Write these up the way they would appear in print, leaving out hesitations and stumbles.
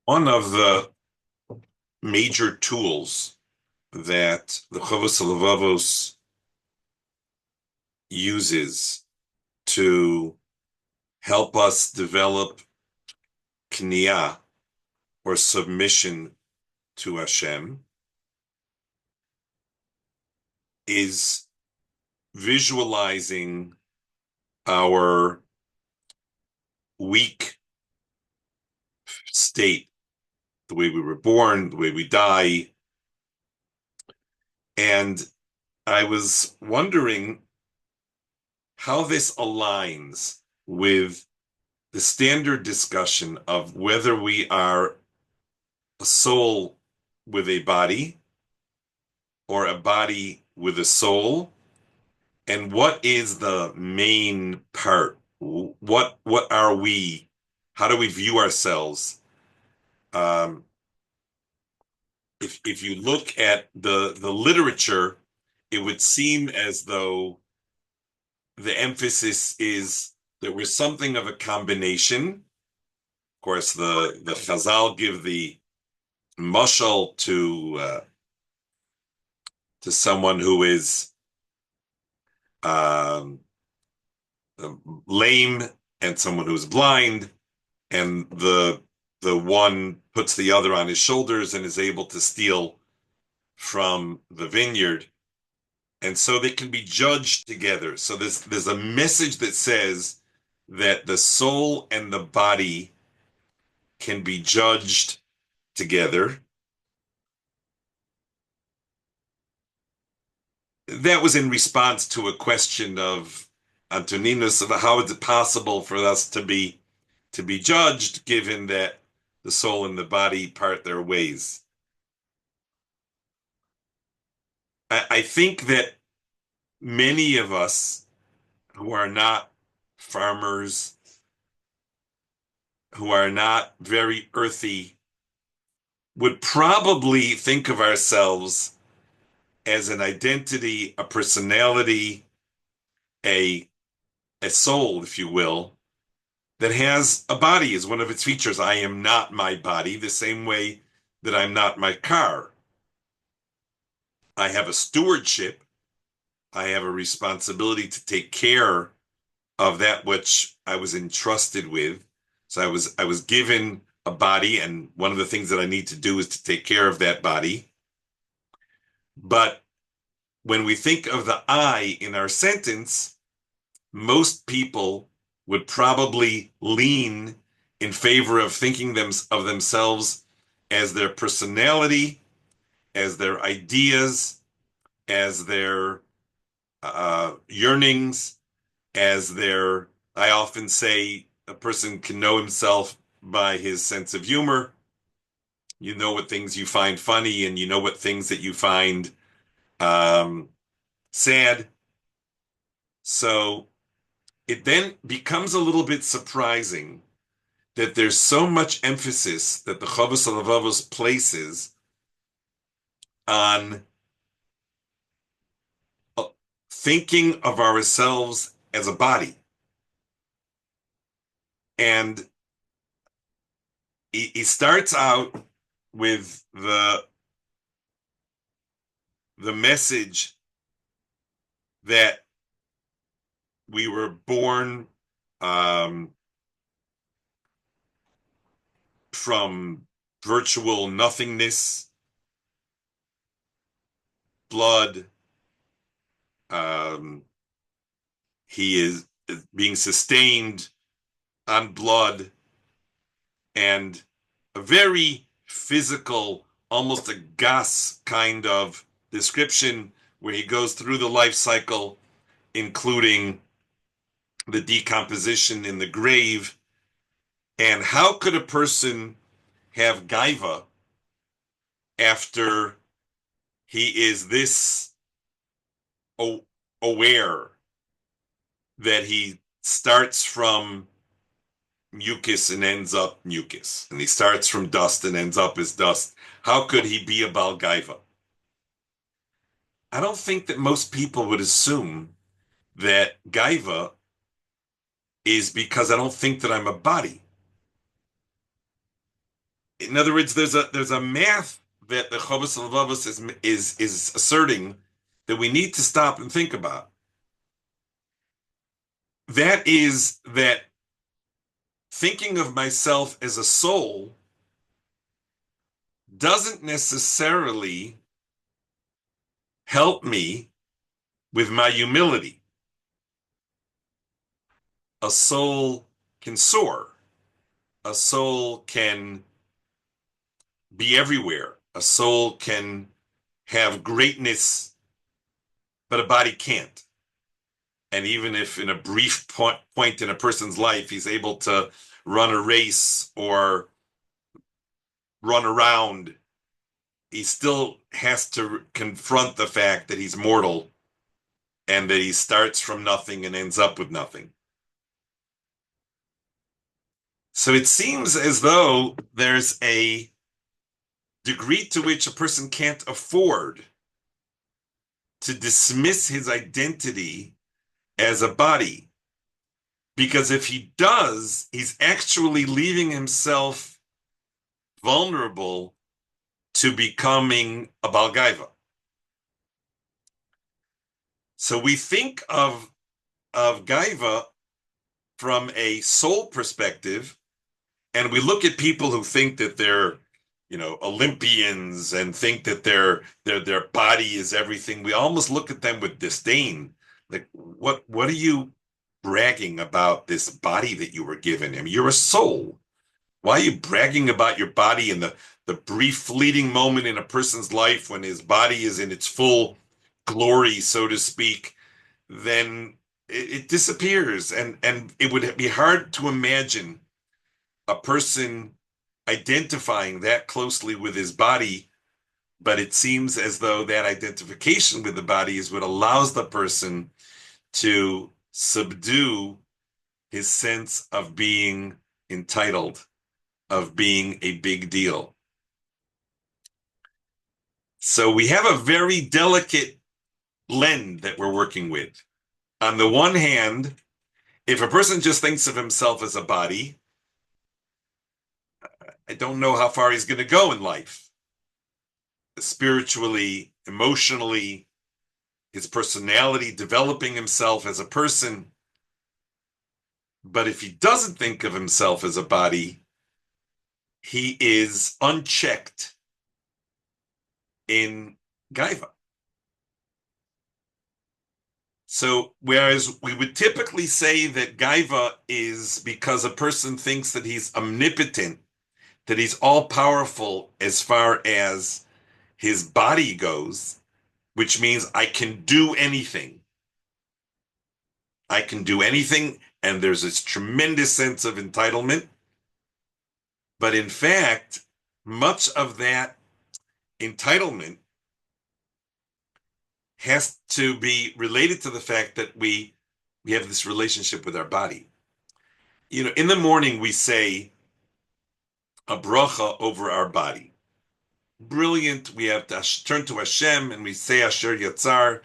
One of the major tools that the Chovos HaLevavos uses to help us develop kniyah or submission to Hashem is visualizing our weak state, the way we were born, the way we die. And I was wondering how this aligns with the standard discussion of whether we are a soul with a body or a body with a soul, and what is the main part? What are we? How do we view ourselves? Um, if you look at the literature, it would seem as though the emphasis is that we're something of a combination. Of course, the Chazal give the mashal to someone who is um, lame and someone who's blind, and the one puts the other on his shoulders and is able to steal from the vineyard, and so they can be judged together. So there's a message that says that the soul and the body can be judged together. That was in response to a question of Antoninus of how is it possible for us to be judged given that the soul and the body part their ways. I think that many of us who are not farmers, who are not very earthy, would probably think of ourselves as an identity, a personality, a a soul, if you will, that has a body as one of its features. I am not my body, the same way that I'm not my car. I have a stewardship. I have a responsibility to take care of that which I was entrusted with. So I was given a body, and one of the things that I need to do is to take care of that body. But when we think of the I in our sentence, most people would probably lean in favor of thinking of themselves as their personality, as their ideas, as their yearnings, as their, I often say, a person can know himself by his sense of humor. You know what things you find funny, and you know what things that you find um, sad. So it then becomes a little bit surprising that there's so much emphasis that the Chovos HaLevavos places on uh, thinking of ourselves as a body. And he starts out with the message that we were born um, from virtual nothingness, blood. Um, he is being sustained on blood, and a very physical, almost a gas kind of description where he goes through the life cycle, including the decomposition in the grave. And how could a person have gaiva after he is this aware that he starts from mucus and ends up mucus, and he starts from dust and ends up as dust? How could he be a Bal Gaiva? I don't think that most people would assume that Gaiva is because I don't think that I'm a body. In other words, there's a math that the Chovos HaLevavos is asserting that we need to stop and think about. That is that thinking of myself as a soul doesn't necessarily help me with my humility. A soul can soar. A soul can be everywhere. A soul can have greatness, but a body can't. And even if in a brief point in a person's life, he's able to run a race or run around, he still has to confront the fact that he's mortal and that he starts from nothing and ends up with nothing. So it seems as though there's a degree to which a person can't afford to dismiss his identity as a body. Because if he does, he's actually leaving himself vulnerable to becoming a Balgaiva. So we think of Gaiva from a soul perspective, and we look at people who think that they're, Olympians and think that their body is everything. We almost look at them with disdain. Like, what are you bragging about this body that you were given? I mean, you're a soul. Why are you bragging about your body in the brief fleeting moment in a person's life when his body is in its full glory, so to speak? Then it disappears. And it would be hard to imagine a person identifying that closely with his body, but it seems as though that identification with the body is what allows the person to subdue his sense of being entitled, of being a big deal. So we have a very delicate blend that we're working with. On the one hand, if a person just thinks of himself as a body, I don't know how far he's going to go in life. Spiritually, emotionally, his personality, developing himself as a person. But if he doesn't think of himself as a body, he is unchecked in Gaiva. So, whereas we would typically say that Gaiva is because a person thinks that he's omnipotent, that he's all powerful as far as his body goes, which means I can do anything. I can do anything, and there's this tremendous sense of entitlement. But in fact, much of that entitlement has to be related to the fact that we have this relationship with our body. In the morning we say a bracha over our body. Brilliant. We have to turn to Hashem and we say Asher Yatzar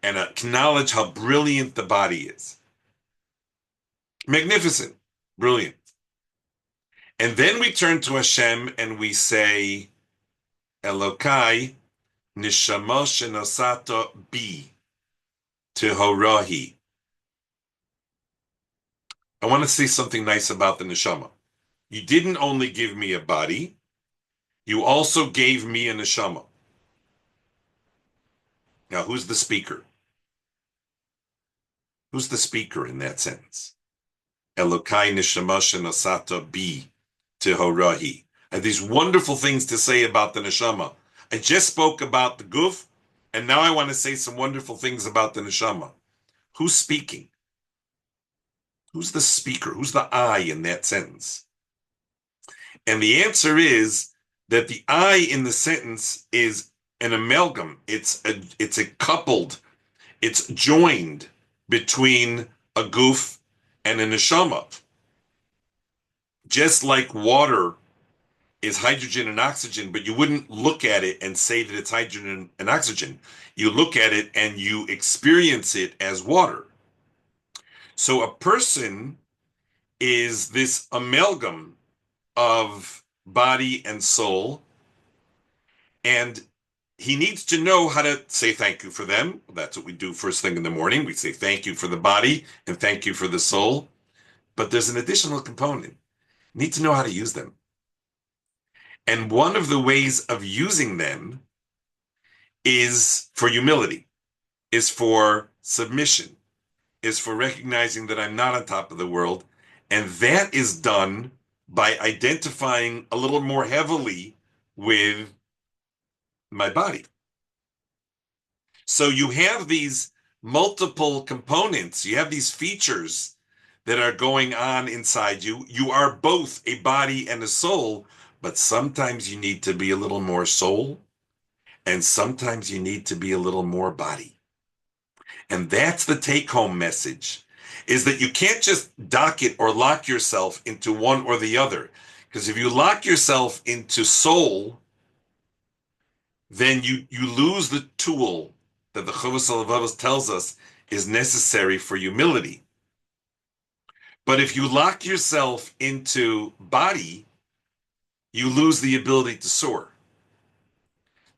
and acknowledge how brilliant the body is. Magnificent. Brilliant. And then we turn to Hashem and we say Elokai Nishama Shenosata Bi Tehorahi. I want to say something nice about the neshama. You didn't only give me a body, you also gave me a neshama. Now, who's the speaker? Who's the speaker in that sentence? Elokai neshama shenosata bi tehorahi. I have these wonderful things to say about the neshama. I just spoke about the guf, and now I want to say some wonderful things about the neshama. Who's speaking? Who's the speaker? Who's the I in that sentence? And the answer is that the I in the sentence is an amalgam. It's a coupled, it's joined between a guf and a neshama. Just like water is hydrogen and oxygen, but you wouldn't look at it and say that it's hydrogen and oxygen. You look at it and you experience it as water. So a person is this amalgam of body, and soul. And he needs to know how to say thank you for them. That's what we do first thing in the morning. We say thank you for the body and thank you for the soul. But there's an additional component. You need to know how to use them. And one of the ways of using them is for humility, is for submission, is for recognizing that I'm not on top of the world. And that is done by identifying a little more heavily with my body. So you have these multiple components, you have these features that are going on inside you. You are both a body and a soul, but sometimes you need to be a little more soul, and sometimes you need to be a little more body. And that's the take-home message, is that you can't just dock it or lock yourself into one or the other. Because if you lock yourself into soul, then you lose the tool that the Chovos HaLevavos tells us is necessary for humility. But if you lock yourself into body, you lose the ability to soar,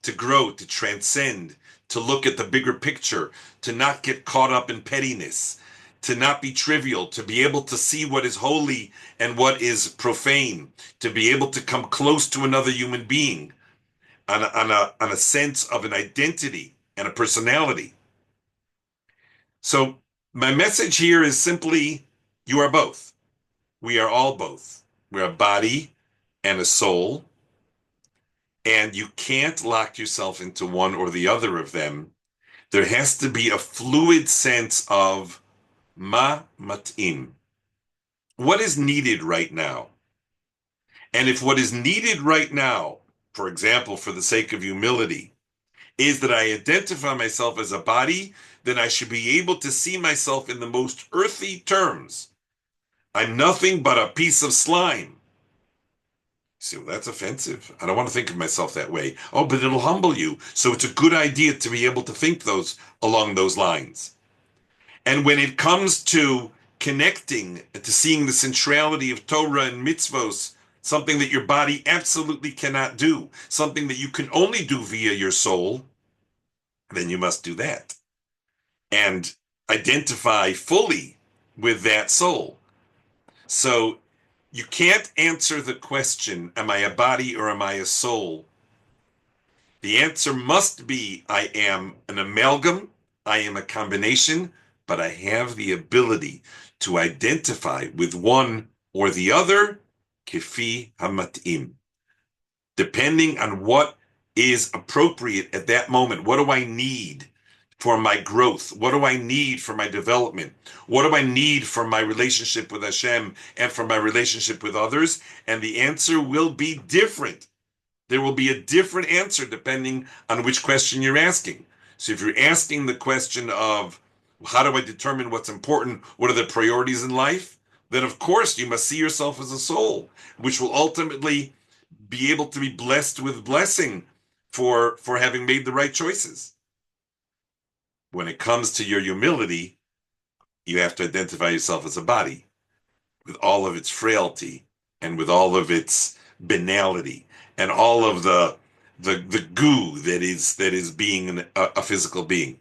to grow, to transcend, to look at the bigger picture, to not get caught up in pettiness, to not be trivial, to be able to see what is holy and what is profane, to be able to come close to another human being on a sense of an identity and a personality. So my message here is simply, you are both. We are all both. We're a body and a soul, and you can't lock yourself into one or the other of them. There has to be a fluid sense of ma mat'im. What is needed right now? And if what is needed right now, for example, for the sake of humility, is that I identify myself as a body, then I should be able to see myself in the most earthy terms. I'm nothing but a piece of slime. See, well, that's offensive. I don't want to think of myself that way. Oh, but it'll humble you. So it's a good idea to be able to think those along those lines. And when it comes to connecting, to seeing the centrality of Torah and mitzvos, something that your body absolutely cannot do, something that you can only do via your soul, then you must do that and identify fully with that soul. So you can't answer the question, am I a body or am I a soul? The answer must be, I am an amalgam, I am a combination, but I have the ability to identify with one or the other, kefi hamatim, depending on what is appropriate at that moment. What do I need for my growth? What do I need for my development? What do I need for my relationship with Hashem and for my relationship with others? And the answer will be different. There will be a different answer depending on which question you're asking. So if you're asking the question of, how do I determine what's important? What are the priorities in life? Then of course you must see yourself as a soul, which will ultimately be able to be blessed with blessing for having made the right choices. When it comes to your humility, you have to identify yourself as a body with all of its frailty and with all of its banality and all of the goo that is being a physical being.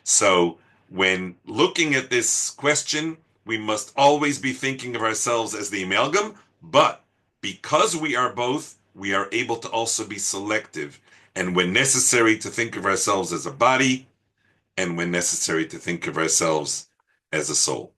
So when looking at this question, we must always be thinking of ourselves as the amalgam, but because we are both, we are able to also be selective, and when necessary to think of ourselves as a body, and when necessary to think of ourselves as a soul.